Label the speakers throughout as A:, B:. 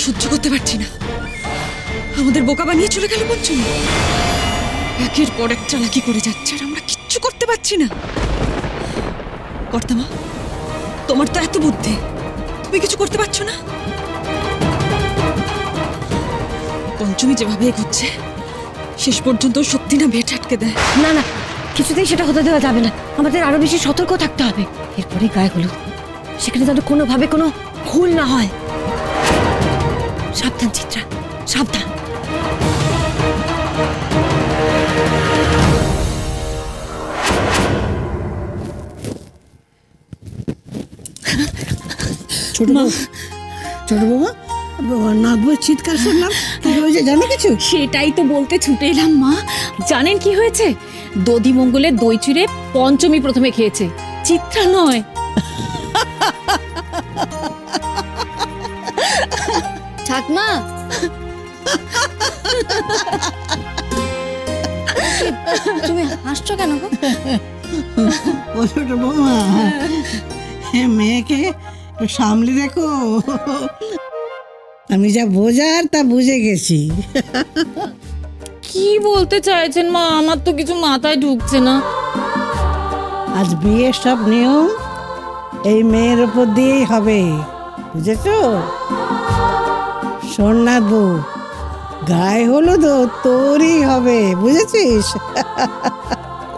A: সহ্য করতে পারছি না। আমাদের বোকা বানিয়ে চলে গেল পঞ্চমী। একের পর এক চালাকি করে যাচ্ছে আর আমরা কিচ্ছু করতে পারছি না। কর্তামা, তোমার তো এত বুদ্ধি, তুমি কিছু করতে পারছো না? পঞ্চমী যেভাবে এগোচ্ছে শেষ পর্যন্ত সত্যি না বেট আটকে দেয়।
B: না না, কিছুতেই সেটা হতে দেওয়া যাবে না। আমাদের আরো বেশি সতর্ক থাকতে হবে। এরপরে গায়ে হলুদ, সেখানে যেন কোনোভাবে কোনো ভুল না হয়। সাবধান চিত্রা, সাবধান।
C: ছোট বৌমা, নাগবর চিৎকার শুনলাম, কি হয়েছে জানো কিছু?
D: সেটাই তো বলতে ছুটে এলাম মা। জানেন কি হয়েছে? দধি মঙ্গলের দই চিড়ে পঞ্চমী প্রথমে খেয়েছে, চিত্রা নয়।
B: ঠাকমা, তুমি হাসছো কেন গো?
C: ও ছোট বৌমা, মেয়েকে সামলে দেখো। আমি যা বোঝার তা বুঝে গেছি।
D: কি বলতে চাইছেন মা? আমার তো কিছু মাথায় ঢুকছে না।
C: আজ বিয়ের সব নিয়ম এই মেয়ের উপর দিয়েই হবে, বুঝেছো? সোননাথ বউ, গায়ে হলুদ তোরই হবে, বুঝেছিস?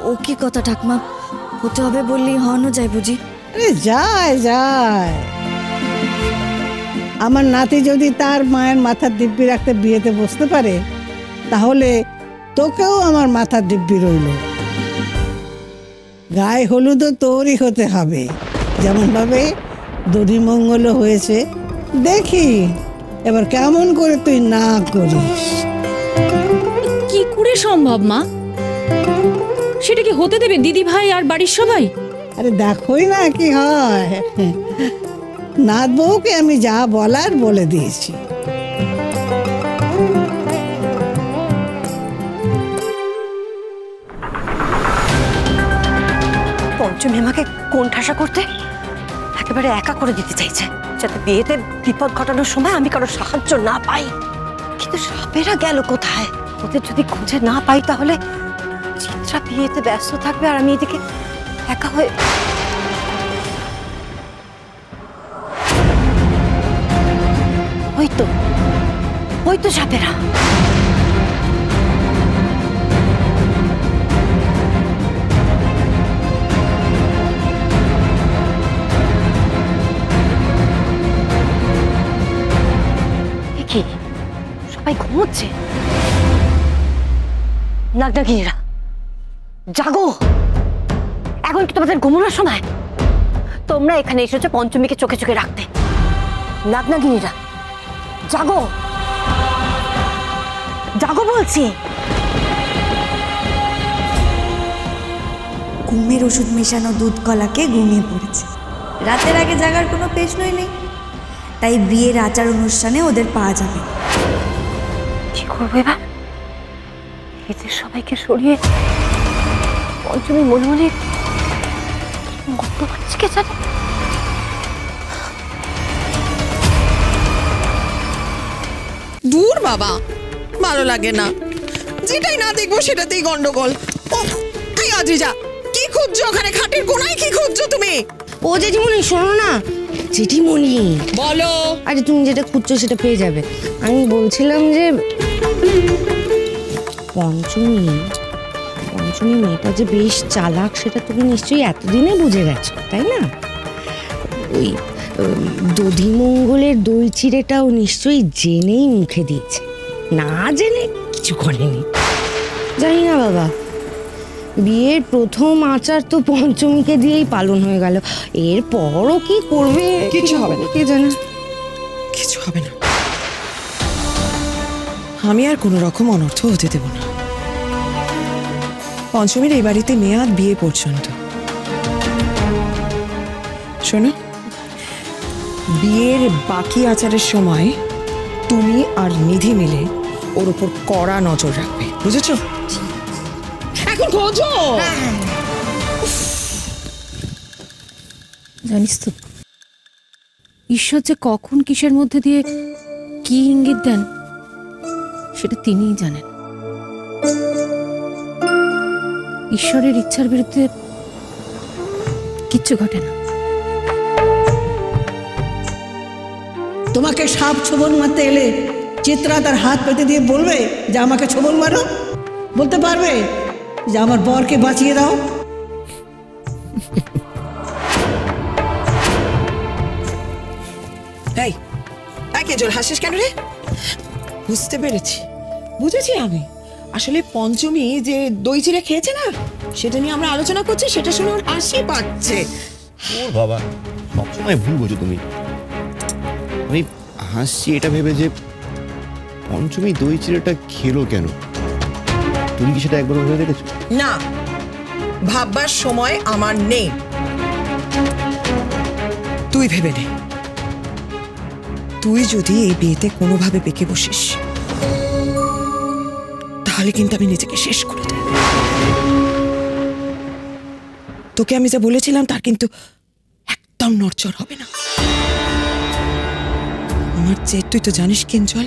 B: ও কি কথা ঠাকমা, হতে হবে বললেই হওয়ানো যায় বুঝি?
C: আরে যায় যায়, আমার নাতি যদি তার মায়ের মাথার দিব্যি রাখতে বিয়েতে বসতে পারে, তাহলে তোকেও আমার মাথার দিব্যি রইল। গায়ে হলুদও তোরই হতে হবে, যেমন ভাবে দধি মঙ্গলও হয়েছে। দেখি এবার কেমন করে তুই না করিস।
D: কি করে সম্ভব মা? সেটা কি হতে দেবে দিদি ভাই আর বাড়ির সবাই?
C: আরে দেখোই না কি হয়। নাথ বউকে আমি যা বলার বলে দিয়েছি।
B: পঞ্চমী আমাকে কোণঠাসা করতে একেবারে একা করে দিতে চাইছে, যাতে বিয়েতে বিপদ ঘটানোর সময় আমি কারো সাহায্য না পাই। কিন্তু সাপেরা গেল কোথায়? ওদের যদি খুঁজে না পাই তাহলে চিত্রা বিয়েতে ব্যস্ত থাকবে আর আমি এদিকে একা হয়ে। ওই তো সাপেরা। সবাই ঘুমোচ্ছে। নাগনাগিনীরা জাগো, এখন কি তোমাদের ঘুমানোর সময়? তোমরা এখানে এসেছো পঞ্চমীকে চোখে চোখে রাখতে। নাগনাগিনীরা জাগো, জাগো বলছি।
E: ঘুমের ওষুধ মেশানো দুধ কলাকে ঘুমিয়ে পড়েছে। রাতের আগে জাগার কোনো প্রশ্নই নেই, তাই বিয়ের আচার অনুষ্ঠানে ওদের পাওয়া যাবে।
B: কি করবো এবার? এদের সবাইকে সরিয়ে পঞ্চমী মনে মনে মত পাচ্ছে কে জানে।
A: দূর বাবা, ভালো লাগে না। যেটাই না দেখবো সেটাতেই গন্ডগোল। এই আদ্রিজা, কি খুঁজছো ওখানে? খাটের কোনায় কি খুঁজছো তুমি?
F: ও জেঠিমণি শোনো না। জেঠিমণি
A: বলো।
F: আরে তুমি যেটা খুঁজছো সেটা পেয়ে যাবে। আমি বলছিলাম যে পঞ্চমী মেয়েটা যে বেশ চালাক, সেটা তুমি নিশ্চয়ই এতদিনে বুঝে গেছো, তাই না? ওই দধিমঙ্গলের দই চিড়েটাও নিশ্চয়ই জেনেই মুখে দিয়েছে, না জেনে কিছু করেনি। জানি না বাবা, বিয়ের প্রথম আচার তো পঞ্চমীকে দিয়েই পালন হয়ে গেল, এরপরও কি করবে?
A: কিছু হবে না,
F: কে জানে।
A: কিছু হবে না। আমি আর কোনো রকম অনর্থ হতে দেব না। পঞ্চমীর এই বাড়িতে মেয়াদ বিয়ে পর্যন্ত। শোনো, বিয়ের বাকি আচারের সময় তুমি আর নিধি মিলে ওর উপর কড়া নজর রাখবে, বুঝেছো? এখন খোঁজো।
D: জানিস তো, ঈশ্বর যে কখন কিসের মধ্যে দিয়ে কি কি ইঙ্গিত দেন সেটা তিনিই জানেন। ঈশ্বরের ইচ্ছার বিরুদ্ধে কিচ্ছু ঘটে না।
C: তোমাকে সাপ ছোবল মারতে এলে চিত্রা তার হাত পেতে দিয়ে বলবে যে আমাকে ছোবল মারো? বলতে পারবে যে আমার বরকে বাঁচিয়ে দাও?
A: এই কেজল, হাসিস কেন রে? বুঝতে পেরেছি, বুঝেছি আমি। আসলে পঞ্চমী যে দই চিড়ে খেয়েছে না, সেটা নিয়ে আমরা আলোচনা করছি, সেটা শুনে ওর হাসি পাচ্ছে।
G: ওর বাবা, সবসময় ভুল বোঝো তুমি। আমি হাসছি এটা ভেবে যে পঞ্চমী দই চিড়েটা খেলো কেন। তুমি কি সেটা একবার ভেবে দেখেছো?
A: না, ভাববার সময় আমার নেই। তুই ভেবে নে, তুই যদি এই বিয়েতে কোনোভাবে বেঁকে বসিস তাহলে কিন্তু আমি নিজেকে শেষ করে দেব। তোকে আমি যা বলেছিলাম তার কিন্তু একদম নড়চড় হবে না। আমার চেয়ে তুই তো জানিস কিঞ্জল,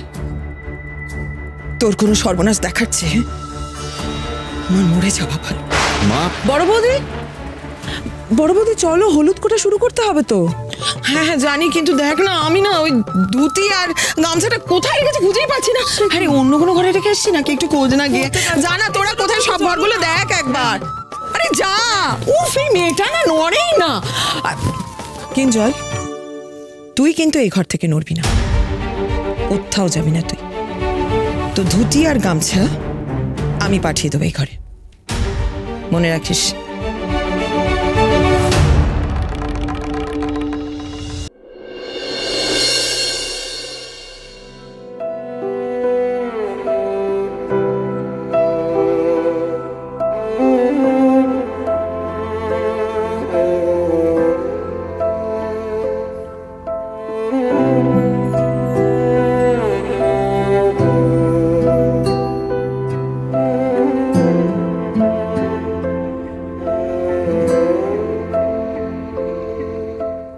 A: তোর কোনো সর্বনাশ দেখাচ্ছে আমার মরে যাওয়া ভালো।
G: মা,
A: বড় বৌদি চলো, হলুদ কোটা শুরু করতে হবে তো। হ্যাঁ হ্যাঁ জানি, কিন্তু দেখ না, আমি না ওই ধুতি আর গামছাটা কোথায় রেখেছি খুঁজেই পাচ্ছি না। আরে অন্য কোনো ঘরে রেখে এসছি নাকি, একটু খোঁজ না গিয়ে? জানা তোরা কোথায় সব ঘরগুলো দেখ একবার। আরে যা, উফ এই মেয়েটা না নড়েই না। কিঞ্জল, তুই কিন্তু এই ঘর থেকে নড়বি না, কোথাও যাবি না তুই। তো ধুতি আর গামছা আমি পাঠিয়ে দেবো এই ঘরে, মনে রাখিস।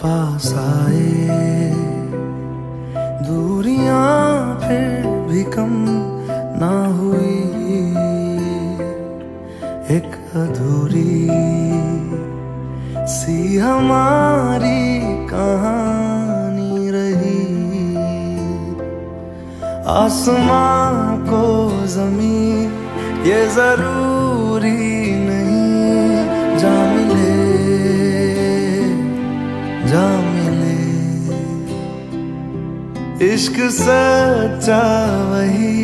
H: पास आए दूरियां फिर भी कम ना हुई, एक अधूरी सी हमारी कहानी रही। आसमां को जमीन ये जरूरी नहीं, जा मिले जा मिले। इश्क सच्चा वही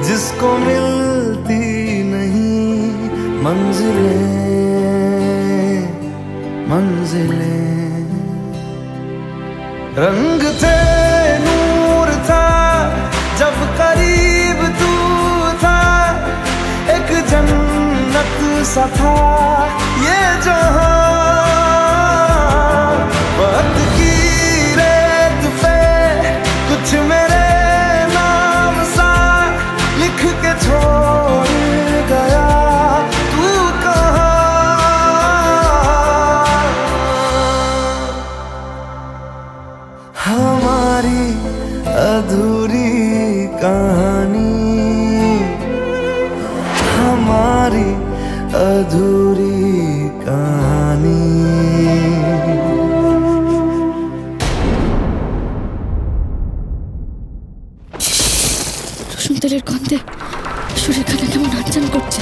H: जिसको मिलती नहीं मंजिलें मंजिलें। रंग थे नूर था जब करीब तू था, एक जन्नत सा था ये जहां। वक्त की रेत पे कुछ मेरे नाम सा लिख के छोड़ गया, तू कहाँ? हमारी अधूरी कहानी, हमारी अधूरी कहानी।
D: রসুন তেলের গন্ধে শরীরখানা কেমন আনচান করছে।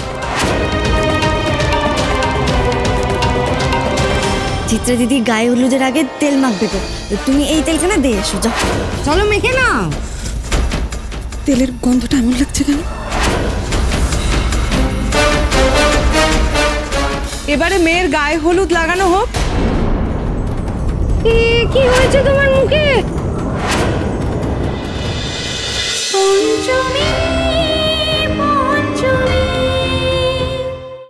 E: চিত্রা দিদি গায়ে হলুদের আগে তেল মাখবে তো, তুমি এই তেলখানা দিয়ে এসো, যাও।
F: চলো মেখে নাও।
A: তেলের গন্ধটা এমন লাগছে কেন?
B: এবারে মেয়ের গায়ে হলুদ লাগানো হোক।
F: কি হয়েছে তোমার মুখে?
E: পঞ্চমী